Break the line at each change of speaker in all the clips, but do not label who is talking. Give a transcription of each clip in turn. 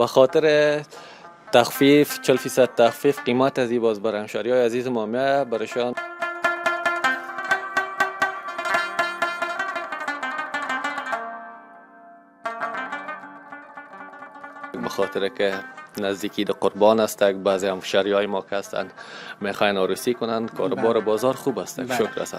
به خاطر تخفیف 40% تخفیف قیمت از این باز بر همشهریای عزیز ما میاد برایشان به خاطر که نزدیکی د قربان است. بعضی همشهریای ما که هستند میخواین عروسی کنن، کاروبار بازار خوب است. شکر است.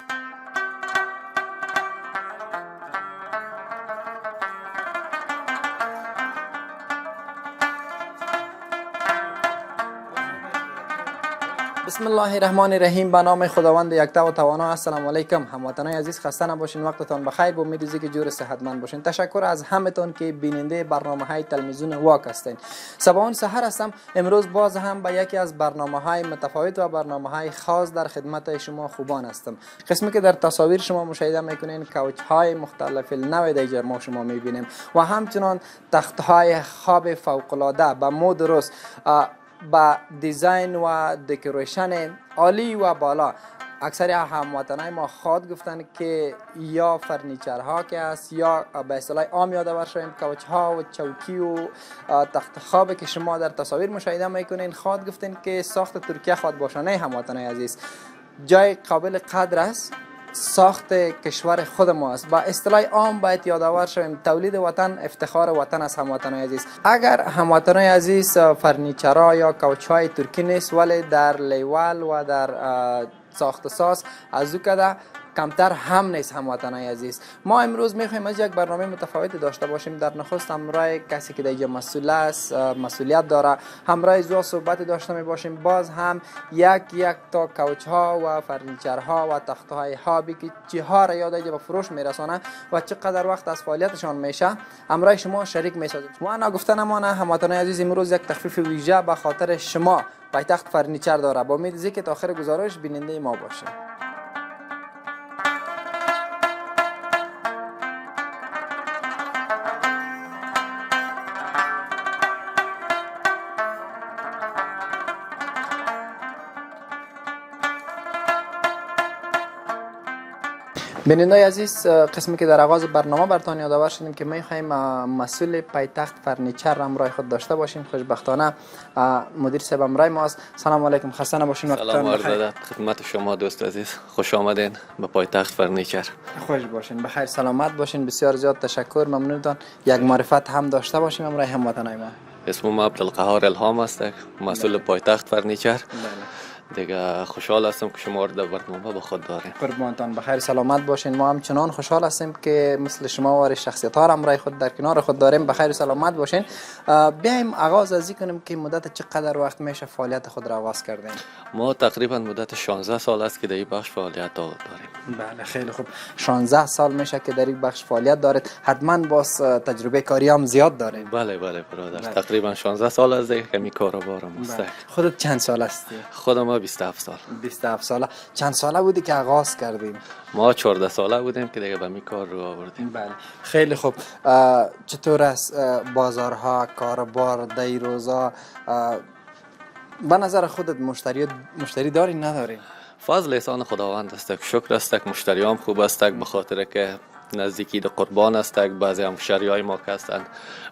بسم الله الرحمن الرحیم. به نام خداوند یکتا و توانا. السلام علیکم هموطنان عزیز، خسته نباشین، وقتتان بخیر. با امید که جور صحتمند باشین. تشکر از همتون که بیننده برنامه‌های تلویزیون واک هستین. صباحون سحر هستم. امروز باز هم به یکی از برنامه‌های متفاوت و برنامه‌های خاص در خدمت شما خوبان هستم. قسمی که در تصاویر شما مشاهده میکنین کوچ‌های مختلف النوع دیگر ما شما میبینیم و همچنان تخت‌های خواب فوق‌العاده به مود درست، با دیزاین و دکوریشن عالی و بالا. اکثر هموطنای ما خواد گفتن که یا فرنیچرها که است یا به اصطلاح عام یادآور شویم کوچ‌ها و چوکی و تخت خوابی که شما در تصاویر مشاهده میکنین، خواد گفتن که ساخت ترکیه خواد باشانه هموطنای عزیز. جای قابل قدر است، ساخت کشور خود ما است. با اصطلاح عام باید یادآور شویم تولید وطن افتخار وطن است هموطنان عزیز. اگر هموطنان عزیز فرنیچرها یا کوچ‌های ترکی نیست، ولی در لیول و در ساخت ساز از او کده کمتر هم نیست هموطنان عزیز. ما امروز میخوایم از یک برنامه متفاوتی داشته باشیم. در نخست همراه کسی که دیگه مسئول است، مسئولیت داره، همراه زو صحبت داشته می باشیم. باز هم یک تا کوچ ها و فرنیچرها و تخت های هابی که چیها را یاد به فروش میرسانه و چقدر وقت از فعالیتشان میشه همراه شما شریک میسازیم. ما نگفته نمانه هموطنان عزیز، امروز یک تخفیف ویژه به خاطر شما پایتخت فرنیچر داره. با امید که تا آخر گزارش بیننده ما باشه. بینندگان عزیز، قسمی که در آغاز برنامه براتون یادآور شدیم که می‌خوایم مسئول پایتخت فرنیچر همراه خود داشته باشیم. خوشبختانه مدیر صاحب همراه ماست. سلام علیکم، خسته نباشین.
سلام عرض ادب خدمت شما دوست عزیز، خوش آمدین به پایتخت فرنیچر.
خوش باشین، بخیر سلامت باشین. بسیار زیاد تشکر، ممنونتان. یک معرفت هم داشته باشیم همراه هموطنان ما.
اسم ما عبدالقهار الهام است، مسئول پایتخت فرنیچر. دیگه خوشحال هستم که شما رو در برنامه با خود داریم.
قربانتان، بخیر سلامت باشین. ما هم چنان خوشحال هستیم که مثل شما و شخصیت ها همراه خود در کنار خود داریم. بخیر و سلامت باشین. بیایم آغاز از این کنیم که مدت چقدر وقت میشه فعالیت خود را آغاز کردیم؟
ما تقریبا مدت 16 سال است که در این بخش فعالیت داریم.
بله خیلی خوب. 16 سال میشه که در این بخش فعالیت دارید. حتما باز تجربه کاری هم زیاد دارید.
بله برادر. تقریبا 16 سال است که می کاروبارم است.
خودت چند سال هستی؟
خودم 27 سال.
27 ساله. چند ساله بودی که آغاز کردیم؟
ما 14 ساله بودیم که دیگه به می کار رو آوردیم.
بله خیلی خوب. چطور است بازارها، کاروبار دی روزا؟ به نظر خودت مشتری داری نداری؟
فضل احسان خداوند است، شکر است که مشتریام خوب است، به خاطر که نزدیکی د قربان است. بعضی همشهریای ما که هستند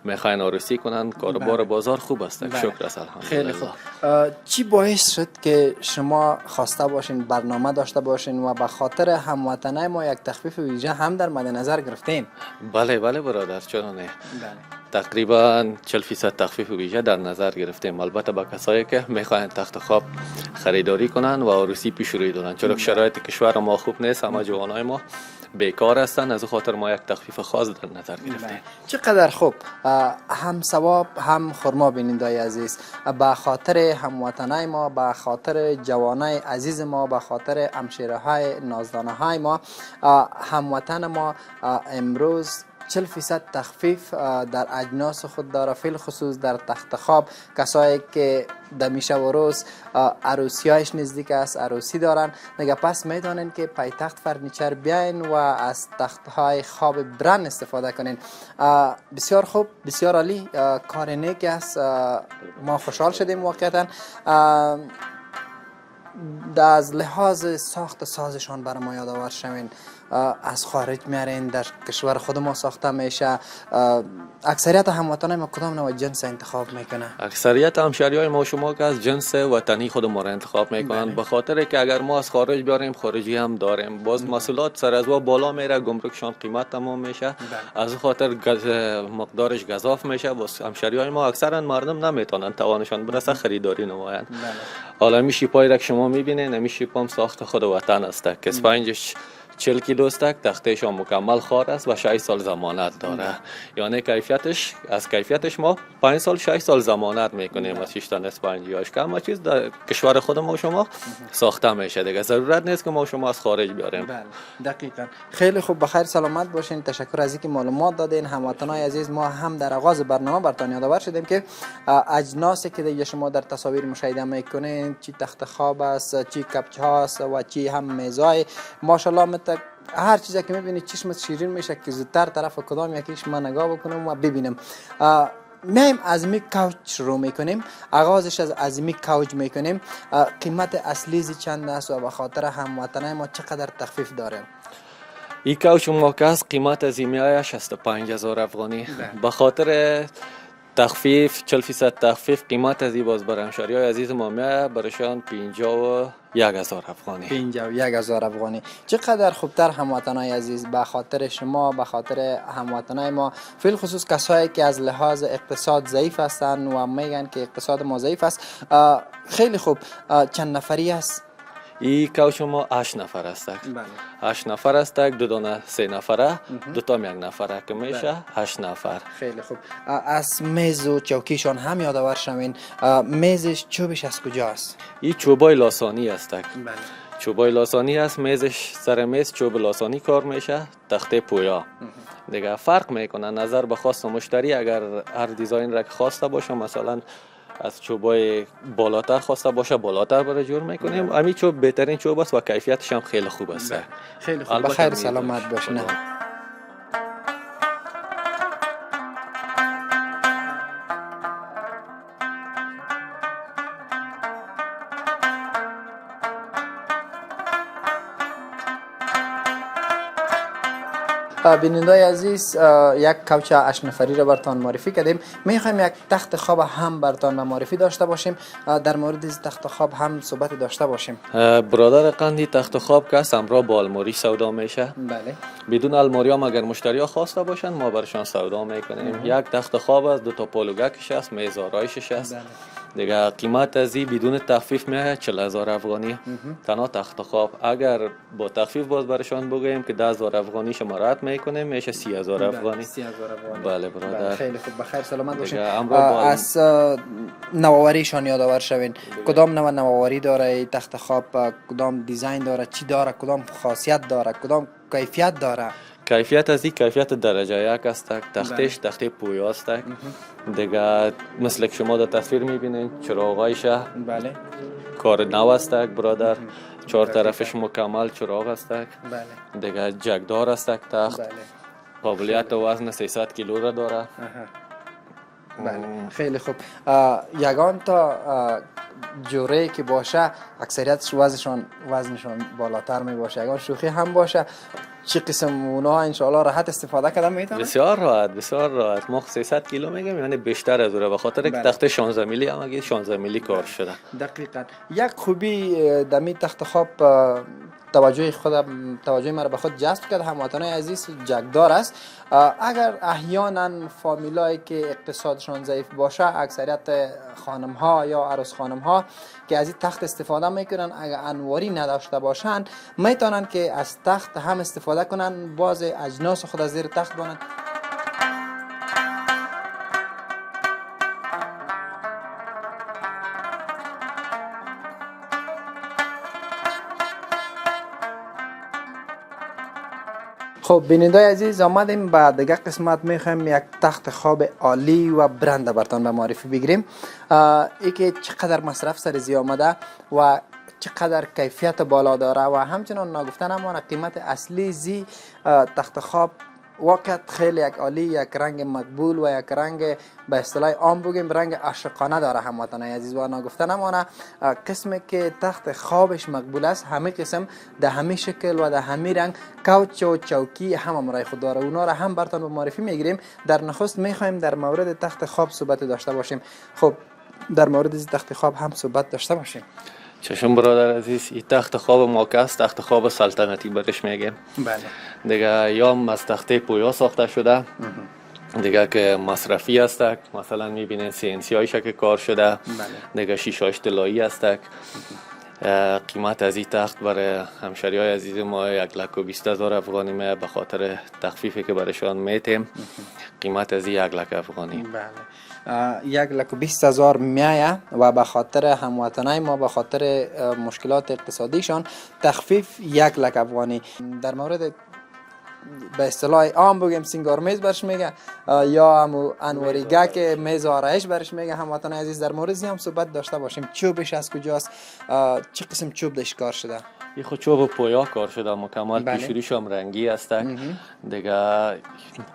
میخواین عروسی کنن، کاروبار بازار خوب است. شکر است الحمدلله.
خیلی خوب. چی باعث شد که شما خواسته باشین برنامه داشته باشین و به خاطر هموطنای ما یک تخفیف ویژه هم در مد نظر گرفتین؟
بله برادر، چرا نه. تقریبا 40% تخفیف ویژه در نظر گرفتیم، البته با کسایی که میخواین تخت خواب خریداری کنن و عروسی پیش روی دارن، چون شرایط کشور ما خوب نیست، همه جوانای ما بیکار هستن. از خاطر ما یک تخفیف خاص در نظر گرفتیم. چقدر
خوب. هم ثواب هم خرما بینندگان عزیز. به خاطر هموطنای ما، به خاطر جوانای عزیز ما، به خاطر همشهری‌های نازدانه های ما، هموطن ما امروز 40% تخفیف در اجناس خود داره، فی الخصوص در تخت خواب. کسایی که دمیشه و روز عروسیایش نزدیک است، عروسی دارن، دیگه پس میدانین که پایتخت فرنیچر بیاین و از تخت های خواب برند استفاده کنین. بسیار خوب، بسیار عالی، کار نیک است. ما خوشحال شدیم واقعا. از لحاظ ساخت سازشان برای ما یادآور شوین. از خارج میارین، در کشور خود ما ساخته میشه. اکثریت هموطنان ما کدام نوع جنس انتخاب میکنه؟
اکثریت همشهریای ما شما که از جنس وطنی خود ما را انتخاب میکنن، به خاطر که اگر ما از خارج بیاریم خارجی هم داریم، باز محصولات سر از بالا میره، گمرکشان قیمت تمام میشه، از خاطر مقدارش گزاف میشه. باز همشهریای ما اکثرا مردم نمیتونن توانشان برسه خریداری نمایند. حالا می شیپایی را که شما میبینین، این شیپ هم ساخت خود وطن است که اسفنجش 40 کیلو است، تختش هم مکمل خار است و 6 سال ضمانت داره. یعنی کیفیتش، از کیفیتش ما 5 سال 6 سال ضمانت میکنیم از 6 تا اسفنجیاش که همه چیز در کشور خود ما شما ساخته میشه دیگه، ضرورت نیست که ما شما از خارج بیاریم.
بله دقیقاً. خیلی خوب، بخیر سلامت باشین. تشکر از اینکه معلومات دادین. هموطنان عزیز، ما هم در آغاز برنامه براتون یادآور شدیم که اجناسی که دیگه شما در تصاویر مشاهده میکنین، چی تخت خواب است، چی کپچه هاست و چی هم میزای، ماشاءالله هر چیزی که میبینید چشمت شیرین میشه که زودتر طرف کدام یکیش من نگاه بکنم و ببینم. میایم از می کوچ رو میکنیم، آغازش از می کوچ میکنیم. قیمت اصلی چند است و به خاطر هموطنان ما چقدر تخفیف داره؟
این کوچ ما که از قیمت از میایه 65,000 افغانی. به خاطر تخفیف 40% تخفیف قیمت از این باز برای همشهریای عزیز ما میایه برایشان 51,000 افغانی.
51,000 افغانی. چقدر خوبتر هموطنای عزیز، به خاطر شما، به خاطر هموطنای ما، فی خصوص کسایی که از لحاظ اقتصاد ضعیف هستن و میگن که اقتصاد ما ضعیف است. خیلی خوب، چند نفری است؟
این کوچ ما 8 نفر است.
بله.
8 نفر است، 2 دانه 3 نفره، 2 تا 1 نفره که میشه 8 نفر.
خیلی خوب. از میز و چوکیشان هم یادآور شوین. میزش چوبش از کجاست؟
این چوبای لاسانی است.
بله.
چوبای لاسانی است، میزش سر میز چوب لاسانی کار میشه، تخته پویا. دیگه فرق میکنه نظر به خواست مشتری. اگر هر دیزاین را که خواسته باشه، مثلا از چوبای بالاتر خواسته باشه بالاتر برای جور میکنیم. همین چوب بهترین چوب است و کیفیتش هم خیلی خوب است.
خیلی خوب، بخیر سلامت باشین. بینندای عزیز، یک کوچ 8 نفری را براتون معرفی کردیم. میخوایم یک تخت خواب هم براتون معرفی داشته باشیم. در مورد از تخت خواب هم صحبت داشته باشیم.
برادر قندی تخت خواب که است همراه با الماری سودا میشه.
بله.
بدون الماری هم اگر مشتری ها خواسته باشن ما برشان سودا میکنیم. یک تخت خواب است، 2 تا پالوگکش است، میز آرایشش است.
بله.
دیگه قیمت از این بدون تخفیف میاد 40,000 افغانی تنها تخت خواب. اگر با تخفیف باز برشان بگوییم که 10,000 افغانی شما رد میکنیم، میشه 30,000 افغانی.
30,000 افغانی.
بله برادر.
خیلی خوب، بخیر سلامت باشین.
از
نوآوریشان یادآور شوین. کدام نوع نوآوری داره تخت خواب؟ کدام دیزاین داره؟ چی داره؟ کدام خاصیت داره؟ کدام کیفیت داره؟
کیفیت از این کیفیت درجه یک است. تختش تخته پویا است. دیگه مثل که شما در تصویر میبینید چراغایش
بله
کار نو است برادر. 4 طرفش مکمل چراغ است.
بله.
دیگه جگدار است تخت.
بله.
قابلیت وزن 300 کیلو را داره.
بله خیلی خوب. یگان تا جوره که باشه اکثریتش وزنشان بالاتر می باشه. یگان شوخی هم باشه، چی قسم اونها انشاءالله راحت استفاده کردن میتونن؟
بسیار راحت. ما 300 کیلو میگم، یعنی بیشتر از اون، به خاطر که تخت 16 میلی هم اگه 16 میلی کار شده.
دقیقاً. یک خوبی دمی تخت خواب توجه مرا به خود جذب کرد. هموطنان عزیز، جگدار است. اگر احیانا فامیلایی که اقتصادشان ضعیف باشه، اکثریت خانم ها یا عروس خانم ها که از این تخت استفاده میکنن، اگر انواری نداشته باشن میتونن که از تخت هم استفاده کنن، باز اجناس خود از زیر تخت بانن. خب بینندای عزیز، آمدیم به دیگه قسمت. میخوایم یک تخت خواب عالی و برند براتون به معرفی بگیریم. ای که چقدر مصرف سر زی آمده و چقدر کیفیت بالا داره و همچنان نگفتن اما قیمت اصلی زی تخت خواب واقعا خیلی یک عالی، یک رنگ مقبول و یک رنگ به اصطلاح عام بگیم رنگ عاشقانه داره هموطنان عزیز. و نگفته نمانه قسمی که تخت خوابش مقبول است، همه قسم ده همه شکل و ده همه رنگ کوچ و چوکی هم برای خود داره. اونا را هم براتون به معرفی میگیریم. در نخست میخوایم در مورد تخت خواب صحبت داشته باشیم. خب در مورد از تخت خواب هم صحبت داشته باشیم.
چشم برادر عزیز، این تخت خواب موقع است، تخت خواب سلطنتی برش میگیم.
بله.
دیگه یا از تخته پویا ساخته شده، دیگه که مصرفی است، مثلا میبینین CNC هایش که کار شده.
بله.
دیگه شیشه طلایی است. قیمت از این تخت برای همشری های عزیز ما 1,20,000 افغانی میه، به خاطر تخفیفی که برشان میتیم. قیمت از این 1,00,000 افغانی.
بله. 1,20,000 میایه و به خاطر هموطنای ما به خاطر مشکلات اقتصادیشان تخفیف 1,00,000 افغانی. در مورد به اصطلاح عام بگیم سینگار میز برش میگه یا همو انواریگه که میز آرایش برش میگه هموطنان عزیز. در مورد هم صحبت داشته باشیم. چوبش از کجاست؟ چه قسم چوب دش کار شده؟
این خود چوب پویا کار شده مکمل.
بله.
پیشوریش هم رنگی است. دیگه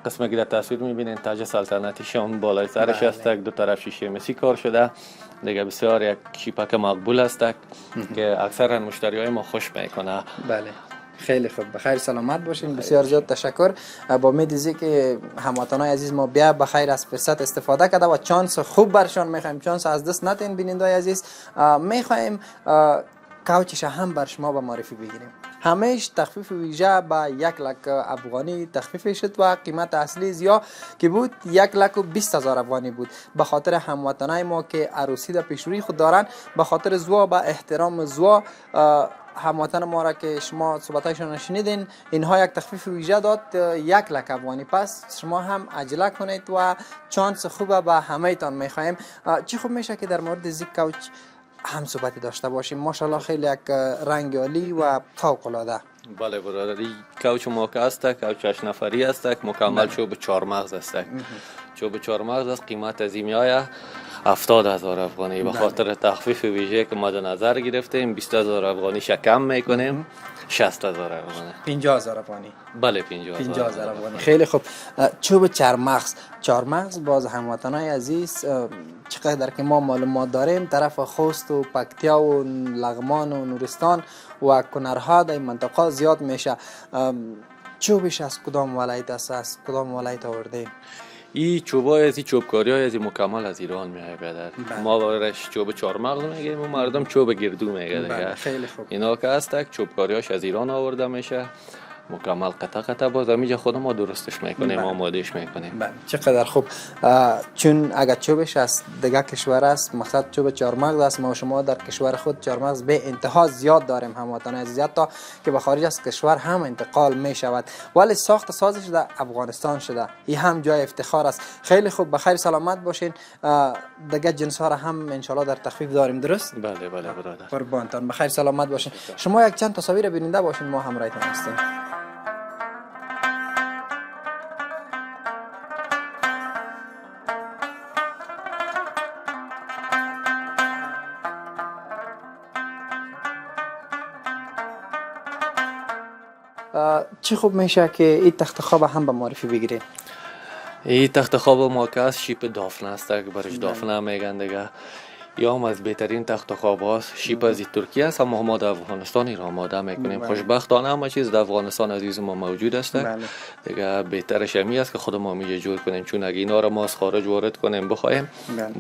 قسمی که در تصویر میبینین تاج سلطنتیش هم بالای سرش است. دو طرف شیشه مسی کار شده. دیگه بسیار یک شیپک مقبول است که اکثرا مشتری های ما خوش میکنه.
بله. خیلی خوب، بخیر سلامت باشین. بسیار زیاد تشکر. با امید که هموطنان عزیز ما بیا بخیر از فرصت استفاده کرده و چانس خوب برشان میخوایم، چانس از دست نتین بینندای عزیز. میخوایم کوچش هم بر شما به معرفی بگیریم. همیش تخفیف ویژه به 1,00,000 افغانی تخفیف شد و قیمت اصلی زیا که بود 1,20,000 افغانی بود. به خاطر هموطنای ما که عروسی در پیشروی خود دارن، به خاطر زوا به احترام زوا هموطن ما را که شما صحبتایشان شنیدین، اینها یک تخفیف ویژه داد 1,00,000 افغانی. پس شما هم عجله کنید و چانس خوبه به همه تان میخوایم. چی خوب میشه که در مورد زی کوچ هم صحبت داشته باشیم. ماشاءالله خیلی یک رنگ عالی و فوق العاده.
بله برادری، کوچ موقع است، کوچ 8 نفری است، مکمل چوب 4 مغز است. چوب 4 مغز است. قیمت از این میایه 70,000 افغانی. به خاطر تخفیف ویژه که مد نظر گرفتیم 20,000 افغانی شکم میکنیم. 60,000 افغانی.
50,000 افغانی.
بله 50,000
افغانی. خیلی خوب. چوب چارمغز. چارمغز باز هموطنای عزیز چقدر که ما معلومات داریم طرف خوست و پکتیا و لغمان و نورستان و کنرها در این منطقه زیاد میشه. چوبش از کدام ولایت است؟ از کدام ولایت آورده؟
این چوبای از این چوبکاری های از این مکمل از ایران میایه برادر. ما برش چوب 4 مغز میگیم و مردم چوب گردو میگه دیگه.
خیلی خوب.
اینا که هست چوبکاریاش از ایران آورده میشه. مکمل قطعه باز همینجا خود ما درستش میکنیم، آمادهش میکنیم.
بله چقدر خوب. چون اگر چوبش از دیگه کشور است، مقصد چوب 4 مغز است، ما شما در کشور خود 4 مغز به انتها زیاد داریم هموطنان عزیز، تا که به خارج از کشور هم انتقال می شود، ولی ساخت سازش در افغانستان شده. این هم جای افتخار است. خیلی خوب، بخیر سلامت باشین. دیگه جنس ها را هم ان شاء الله در تخفیف داریم، درست؟
بله برادر.
قربانتان، بخیر سلامت باشین. شما یک چند تصاویر بیننده باشین، ما همراهتون هستیم. چی خوب میشه که این تخت خواب هم به معرفی بگیریم؟
این تخت خواب ما که از شیپ دافنه است که برش دافنه میگن دیگه. یا هم از بهترین تخت خواب هاست. شیپ از ترکیه است، اما ما در افغانستان ایران آماده میکنیم. خوشبختانه همه چیز در افغانستان عزیز ما موجود است. دیگه بهترش همی است که خود ما میجه جور کنیم، چون اگه اینا رو ما از خارج وارد کنیم بخوایم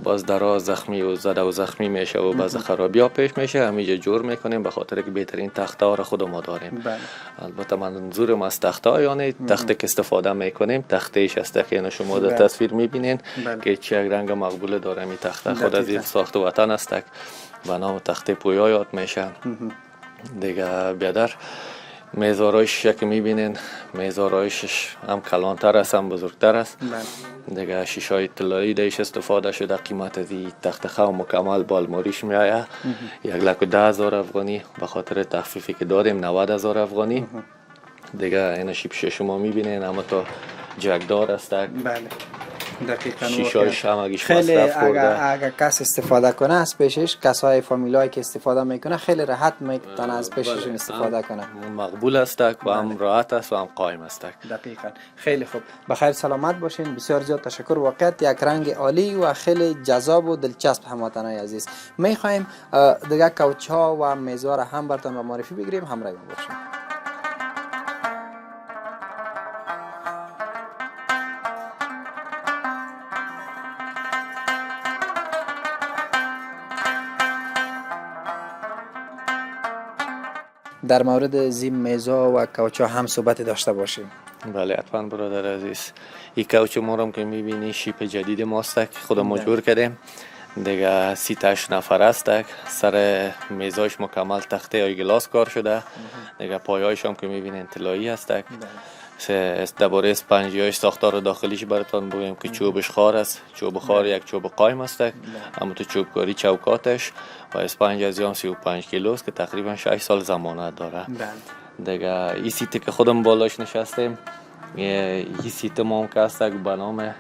باز دراز زخمی و زده و زخمی میشه و باز خرابی ها پیش میشه. همیجه جور میکنیم به خاطر که بهترین تخت ها رو خود ما داریم. البته منظورم از تخت ها یعنی تخت که استفاده میکنیم تختش است که اینا شما در تصویر میبینین که چه رنگ مقبول داره. این تخت خود از این ساخت وطن است و نام تخت پویا یاد میشه. دیگه بیادر میزارایش که میبینین، میزارایش هم کلانتر است هم بزرگتر است. دیگه شیشای طلایی دیش استفاده شده. قیمت از این تخت خواب مکمل بالماریش میایه 1,10,000 افغانی. به خاطر تخفیفی که دادیم 90,000 افغانی. دیگه این شیپش شما میبینین اما تا جگدار است.
دقیقاً
شیشه‌هاش هم اگه
خیلی
مصرف کرده
اگر کس استفاده کنه از پیشش، کسای فامیلایی که استفاده میکنه خیلی راحت میتونه از پیششون استفاده کنه.
مقبول است و هم راحت است و هم قایم است.
دقیقاً. خیلی خوب، بخیر سلامت باشین. بسیار زیاد تشکر. واقعیت یک رنگ عالی و خیلی جذاب و دلچسب هموطنان عزیز. میخوایم دیگه کوچه ها و میزها را هم براتون به معرفی بگیریم، همراه ما باشین. در مورد زین میزا و کوچه هم صحبت داشته باشیم.
بله حتما برادر عزیز. این کوچه ما رو که میبینی شیپ جدید ماست که خودم مجبور کردیم دیگه 38 نفر است. سر میزاش مکمل تخته های گلاس کار شده دیگه. پایهایش هم که میبینین طلایی است. درباره اسپنجیاش ساختار داخلیش براتون بگم که چوبش خار است. چوب خار یک چوب قایم است. اما تو چوبکاری چوکاتش و اسپنج از یام 35 کیلو است که تقریبا 6 سال ضمانت داره. دیگه این سیتی که خودم بالاش نشستیم، این سیت ما که است به نام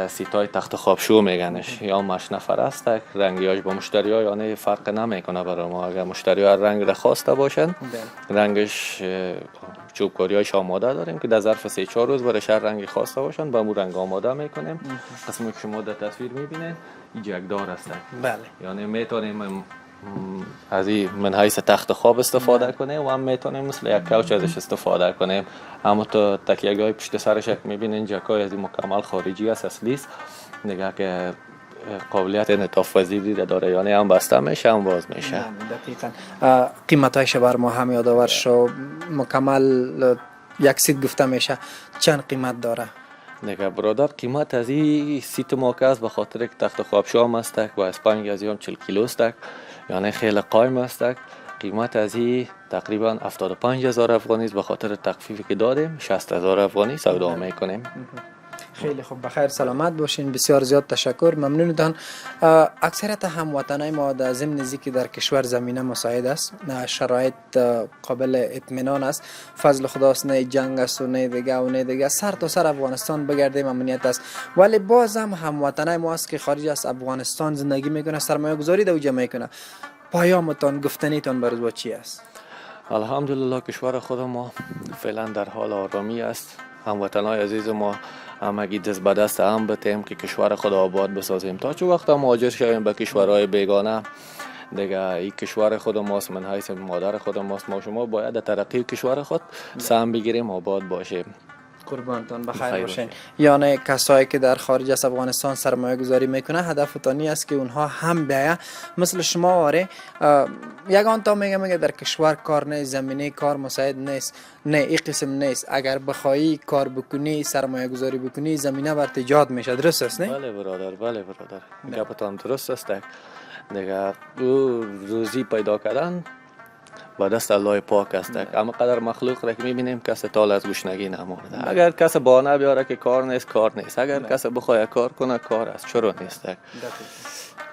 سیتای تخت خواب شو میگنش. یا 8 نفر است. رنگیاش با مشتری ها یعنی فرق نمیکنه برای ما. اگر مشتری ها رنگ را خواسته باشن رنگش چوبکاری هایش آماده داریم که در ظرف 3-4 روز برای شهر رنگی خواسته باشن با مو رنگ آماده میکنیم. قسمی که شما در تصویر میبینید این جگدار است.
بله.
یعنی میتونیم از این من حیث تخت خواب استفاده کنیم و هم میتونیم مثل یک کوچ ازش استفاده کنیم. اما تو تکیه‌های پشت سرش میبینین جکای از این مکمل خارجی است، اصلی است دیگه که قابلیت انعطاف پذیری داره. یعنی هم بسته میشه هم باز میشه.
دقیقاً. قیمتایش بر ما هم یادآور شو. مکمل یک سیت گفته میشه چند قیمت داره؟
دیگه برادر قیمت از این سیت ما که است به خاطر که تخت خواب شام است و اسپنج از یام 40 کیلو است یعنی خیلی قایم است. قیمت از این تقریبا 75,000 افغانی است. به خاطر تخفیفی که دادیم 60,000 افغانی سودا میکنیم.
خیلی خوب، بخیر سلامت باشین. بسیار زیاد تشکر، ممنونتان. اکثریت هموطنای ما در ضمن که در کشور زمینه مساعد است، شرایط قابل اطمینان است، فضل خداست، نه جنگ است و نه دیگه و نه دیگه، سر تا سر افغانستان بگردیم امنیت است. ولی باز هم هموطنای ما است که خارج از افغانستان زندگی میکنه، سرمایه گذاری در اونجا میکنه. پیامتان گفتنیتان برای چی است؟
الحمدلله کشور خود ما فعلا در حال آرامی است. هموطنای عزیز ما همگی دست به دست هم بتیم که کشور خود آباد بسازیم. تا چه وقت مهاجر شویم به کشورهای بیگانه دیگه این کشور خود ماست، من حیث مادر خود ماست. ما شما باید در ترقی کشور خود سهم بگیریم، آباد باشیم.
قربانتان، بخیر باشین. یعنی کسایی که در خارج از افغانستان سرمایه گذاری میکنه هدف تانی است که اونها هم بیاید مثل شما واره یگان تا میگه در کشور کار نیست، زمینه کار مساعد نیست. نه این قسم نیست. اگر بخوایی کار بکنی، سرمایه گذاری بکنی، زمینه بر ایجاد میشه. درست است نه؟
بله برادر، بله برادر، گپتان درست است. دیگه روزی پیدا کردن با دست الله پاک است. اما قدر مخلوق را که میبینیم کسی تال از گشنگی نمورده. اگر کسی بانه بیاره که کار نیست، کار نیست. اگر کسی بخواد کار کنه، کار است. چرا نیست؟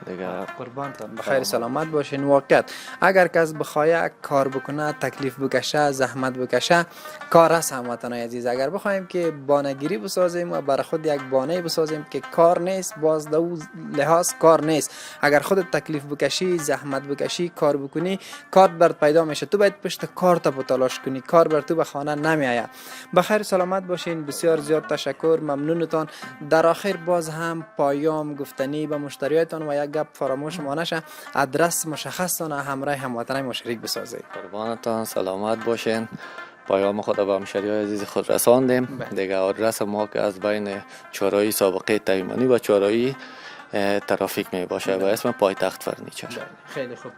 دیگه
قربانتان، بخیر سلامت باشین. واقعیت اگر کس بخواد کار بکنه، تکلیف بکشه، زحمت بکشه، کار است هموطنای عزیز. اگر بخوایم که بانه‌گیری بسازیم و برای خود یک بانه بسازیم که کار نیست، باز دو لحاظ کار نیست. اگر خودت تکلیف بکشی، زحمت بکشی، کار بکنی، کار برات پیدا میشه. تو باید پشت کار تا تلاش کنی، کار بر تو به خانه نمیآید. بخیر سلامت باشین. بسیار زیاد تشکر، ممنونتان. در آخر باز هم پیام گفتنی به مشتریاتان و یک گپ فراموش نشه، آدرس مشخص کنه، همراه هموطنان ما شریک بسازید.
قربانتان، سلامت باشین. پیام خود به همشهریای عزیز خود رساندیم. دیگه آدرس ما که از بین چهارراه سابقه تایمانی و چهارراه ترافیک می باشه و اسم پایتخت فرنیچر.
خیلی خوب،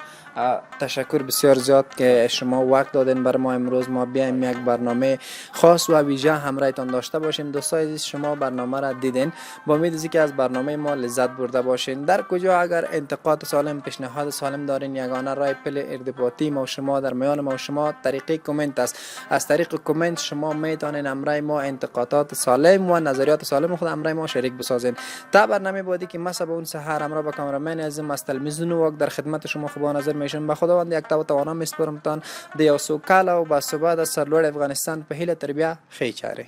تشکر بسیار زیاد که شما وقت دادین بر ما. امروز ما بیایم یک برنامه خاص و ویژه همراهتان داشته باشیم. دوستان عزیز، شما برنامه را دیدین، با امید که از برنامه ما لذت برده باشین. در کجا اگر انتقاد سالم، پیشنهاد سالم دارین، یگانه راه پل ارتباطی ما و شما در میان ما و شما طریق کامنت است. از طریق کامنت شما میتونین همراه ما انتقادات سالم و نظریات سالم خود همراه ما شریک بسازین. تا برنامه بعدی که ما به اون سحر همراه با کامرمن عزیزم از تلویزیون وقت در خدمت شما خوب نظر میشم. به خداوند یک تا توانا میسپارم تان د یو سوکاله او با ثبات سرلوړ افغانستان په هیله تربیه خی چاره.